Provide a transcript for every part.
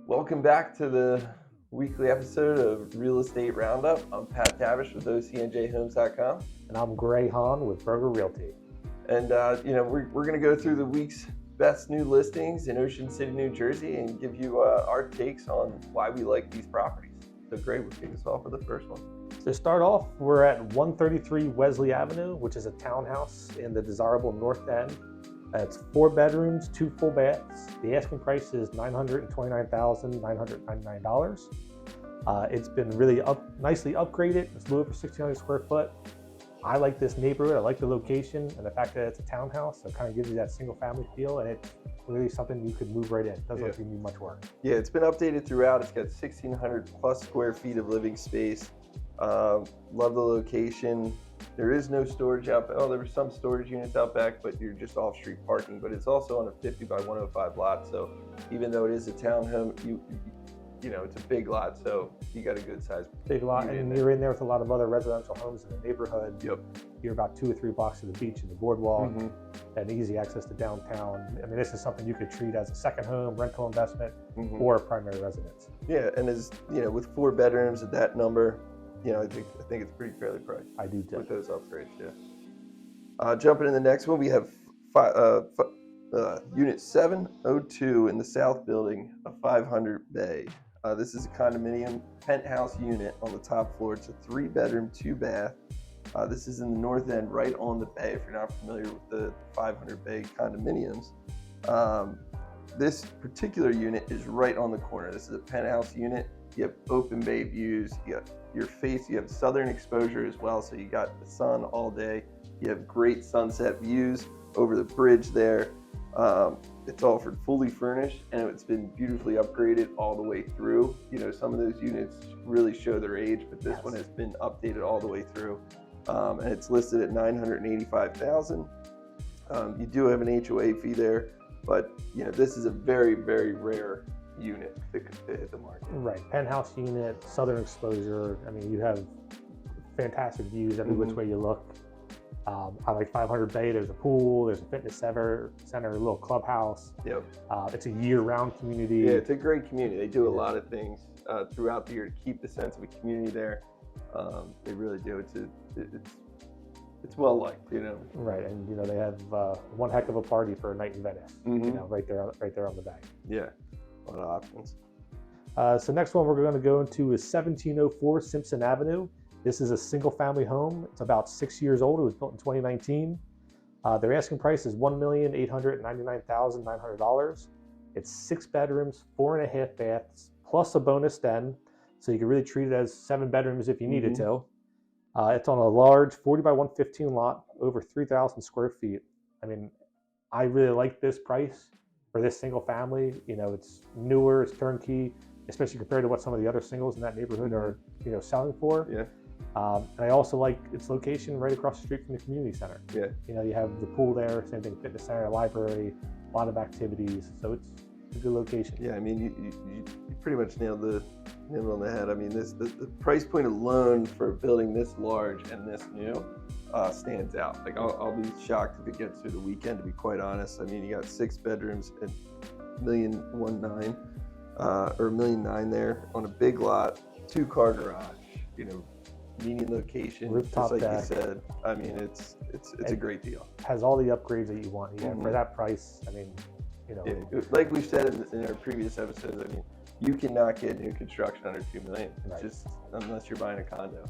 Welcome back to the weekly episode of Real Estate Roundup. I'm Pat Davish with OCNJHomes.com. And I'm Haenn with Burger Realty. And, we're going to go through the week's best new listings in Ocean City, New Jersey, and give you our takes on why we like these properties. So great, we'll kick us off with the first one. To start off, we're at 133 Wesley Avenue, which is a townhouse in the desirable North End. It's 4 bedrooms, 2 full baths. The asking price is $929,999. It's been really nicely upgraded. It's a little over 1,600 square foot. I like this neighborhood. I like the location and the fact that it's a townhouse. So it kind of gives you that single family feel, and it's really something you could move right in. It doesn't like you need much work. Yeah, it's been updated throughout. It's got 1,600 plus square feet of living space. Love the location. There is no storage out back. Oh, there were some storage units out back, but you're just off-street parking. But it's also on a 50 by 105 lot. So even though it is a townhome, it's a big lot. So you got a good size. Big lot, and you're in there with a lot of other residential homes in the neighborhood. Yep. You're about 2 or 3 blocks to the beach and the boardwalk, and easy access to downtown. I mean, this is something you could treat as a second home, rental investment, or a primary residence. Yeah, and as with 4 bedrooms at that number, I think it's pretty fairly priced. I do too. With those upgrades, yeah. Jumping in the next one, we have Unit 702 in the South Building, a 500 bay. This is a condominium penthouse unit on the top floor. It's a 3-bedroom, 2-bath. This is in the North End, right on the bay. If you're not familiar with the 500 bay condominiums, this particular unit is right on the corner. This is a penthouse unit. You have open bay views. You got your face. You have southern exposure as well, so you got the sun all day. You have great sunset views over the bridge there. It's offered fully furnished, and it's been beautifully upgraded all the way through. Some of those units really show their age, but this one has been updated all the way through, and it's listed at $985,000. You do have an HOA fee there, but this is a very, very rare unit to hit the market. Right, penthouse unit, southern exposure. I mean, you have fantastic views every which way you look. I like 500 bay. There's a pool, there's a fitness center, a little clubhouse. Yep. It's a year-round community. Yeah, it's a great community. They do a lot of things throughout the year to keep the sense of a community there. They really do. It's well liked, Right, and they have one heck of a party for a night in Venice. Right there on the bay. Yeah, a lot of options. So next one we're going to go into is 1704 Simpson Avenue. This is a single-family home. It's about 6 years old. It was built in 2019. Their asking price is $1,899,900. It's 6 bedrooms, 4.5 baths, plus a bonus den. So you can really treat it as 7 bedrooms if you needed to. It's on a large 40 by 115 lot, over 3,000 square feet. I mean, I really like this price for this single family. It's newer, it's turnkey, especially compared to what some of the other singles in that neighborhood are, selling for. Yeah. And I also like its location right across the street from the community center. Yeah. You have the pool there, same thing, fitness center, library, a lot of activities. So it's a good location. Yeah, I mean, you pretty much nailed it on the head. I mean, the price point alone for a building this large and this new stands out. Like, I'll be shocked if it gets through the weekend, to be quite honest. I mean, you got 6 bedrooms at $1,109,000 or $1,009,000 there on a big lot, 2-car garage. Convenient location, rooftop just like deck. you said. I mean, it's a great deal. Has all the upgrades that you want. For that price. I mean, Yeah, like we've said in our previous episodes. I mean, you cannot get new construction under $2 million. It's just, unless you're buying a condo,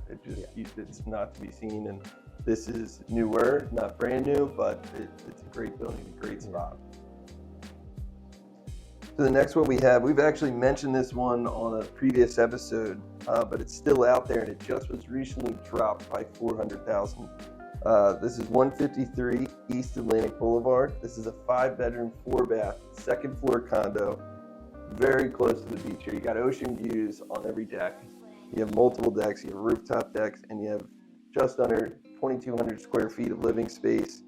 it's not to be seen. And this is newer, not brand new, but it's a great building, a great spot. So the next one we've actually mentioned this one on a previous episode, but it's still out there, and it just was recently dropped by $400,000. This is 153 East Atlantic Boulevard. This is a 5-bedroom, 4-bath, 2nd floor condo, very close to the beach here. You got ocean views on every deck. You have multiple decks, you have rooftop decks, and you have just under 2,200 square feet of living space.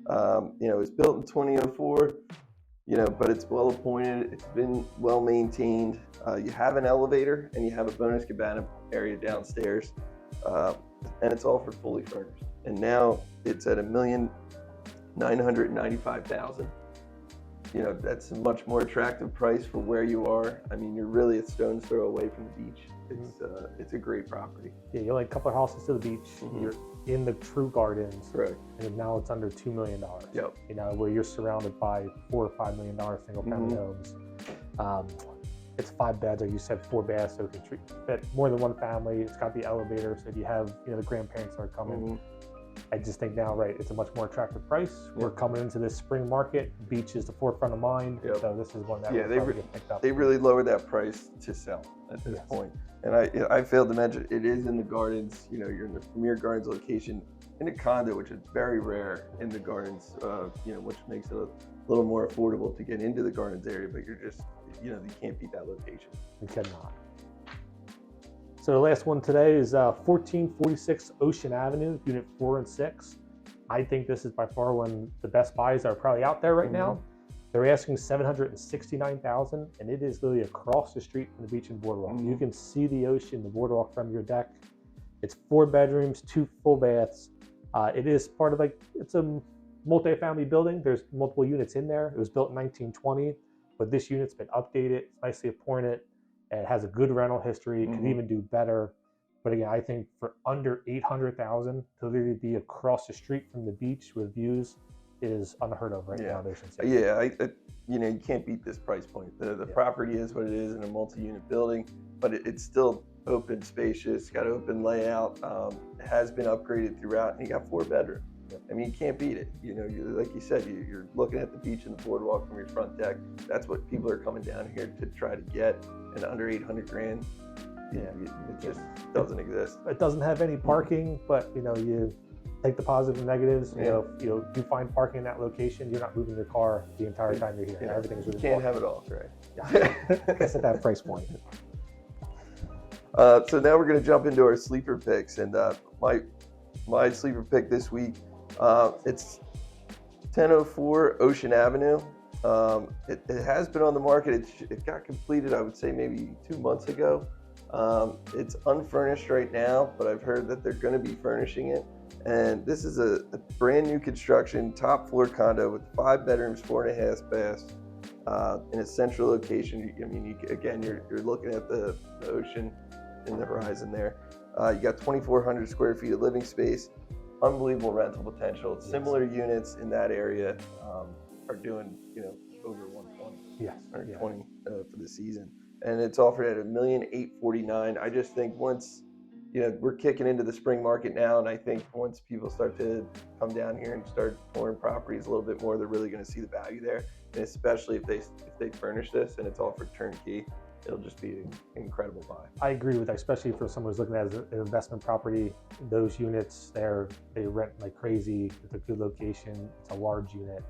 It was built in 2004. But it's well appointed. It's been well maintained. You have an elevator and you have a bonus cabana area downstairs, and it's all for fully furnished. And now it's at $1,995,000. that's a much more attractive price for where you are. I mean, you're really a stone's throw away from the beach. It's a great property. Yeah, you're like a couple of houses to the beach. You're in the true gardens. Correct. And now it's under $2 million. Yep. Where you're surrounded by $4 or $5 million single family homes. It's 5 beds, like you said, 4 baths, so it can fit more than one family. It's got the elevator, so if you have the grandparents that are coming. I just think now, it's a much more attractive price. We're coming into this spring market. Beach is the forefront of mind. So this is one that will probably get picked up. They really lowered that price to sell at this point. And I failed to mention, it is in the gardens. You're in the premier gardens location in a condo, which is very rare in the gardens, which makes it a little more affordable to get into the gardens area, but you're just, you can't beat that location. You cannot. So the last one today is 1446 Ocean Avenue, Unit 4 and 6. I think this is by far one of the best buys that are probably out there right now. They're asking $769,000, and it is literally across the street from the beach and boardwalk. You can see the ocean, the boardwalk from your deck. It's 4 bedrooms, 2 full baths. It is part of it's a multi-family building. There's multiple units in there. It was built in 1920, but this unit's been updated. It's nicely appointed. It has a good rental history. It could even do better. But again, I think for under $800,000 to literally be across the street from the beach with views is unheard of now in Ocean City. Yeah, you can't beat this price point. The property is what it is in a multi-unit building, but it's still open, spacious, got open layout. It has been upgraded throughout, and you got 4 bedrooms. I mean, you can't beat it. Like you said, you're looking at the beach and the boardwalk from your front deck. That's what people are coming down here to try to get. And under $800,000, it just doesn't exist. It doesn't have any parking, but you take the positives and negatives. If you find parking in that location, you're not moving your car the entire time you're here. Everything's really can't have it all, right? I guess at that price point. So now we're going to jump into our sleeper picks, and my sleeper pick this week, it's 1004 Ocean Avenue. It has been on the market. It got completed, I would say, maybe 2 months ago. It's unfurnished right now, but I've heard that they're going to be furnishing it. And this is a brand new construction, top floor condo with 5 bedrooms, 4.5 baths, in a central location. I mean, you're looking at the ocean in the horizon there. You got 2,400 square feet of living space, unbelievable rental potential. Similar units in that area are doing, over 120, 120 for the season, and it's offered at $1,849,000. I just think once, we're kicking into the spring market now, and I think once people start to come down here and start touring properties a little bit more, they're really going to see the value there, and especially if they furnish this and it's offered turnkey. It'll just be an incredible buy. I agree with that, especially for someone who's looking at it as an investment property. Those units, they rent like crazy. It's a good location. It's a large unit.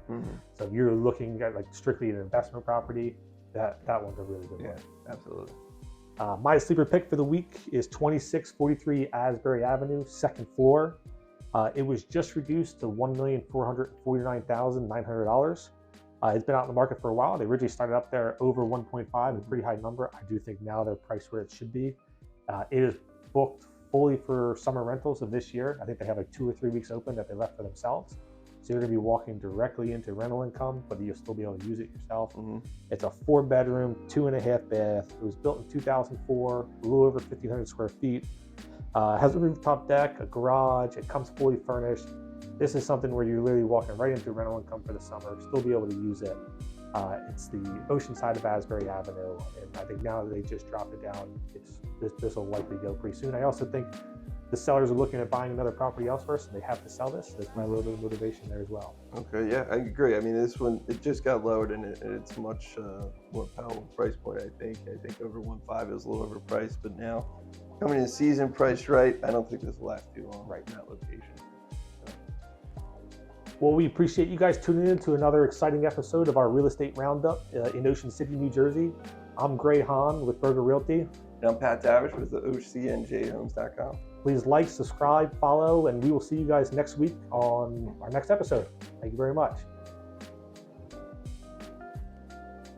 So if you're looking at strictly an investment property, that one's a really good one. Absolutely. My sleeper pick for the week is 2643 Asbury Avenue, 2nd floor. It was just reduced to $1,449,900. It's been out in the market for a while. They originally started up there over 1.5, a pretty high number. I do think now they're priced where it should be. It is booked fully for summer rentals of this year. I think they have 2 or 3 weeks open that they left for themselves. So you're going to be walking directly into rental income, but you'll still be able to use it yourself. It's a 4 bedroom, 2.5 bath. It was built in 2004, a little over 1,500 square feet. Has a rooftop deck, a garage. It comes fully furnished. This is something where you're literally walking right into rental income for the summer, still be able to use it. It's the ocean side of Asbury Avenue, and I think now that they just dropped it down, this will likely go pretty soon. I also think the sellers are looking at buying another property elsewhere, so they have to sell this. There's my little bit of motivation there as well. Okay, yeah, I agree. I mean, this one, it just got lowered, and it's much more palatable price point, I think. I think over 1.5 is a little overpriced, but now coming in season priced right, I don't think this will last too long in that location. Well, we appreciate you guys tuning in to another exciting episode of our Real Estate Roundup in Ocean City, New Jersey. I'm Haenn with Berger Realty. And I'm Pat Davish with the OCNJHomes.com. Please like, subscribe, follow, and we will see you guys next week on our next episode. Thank you very much.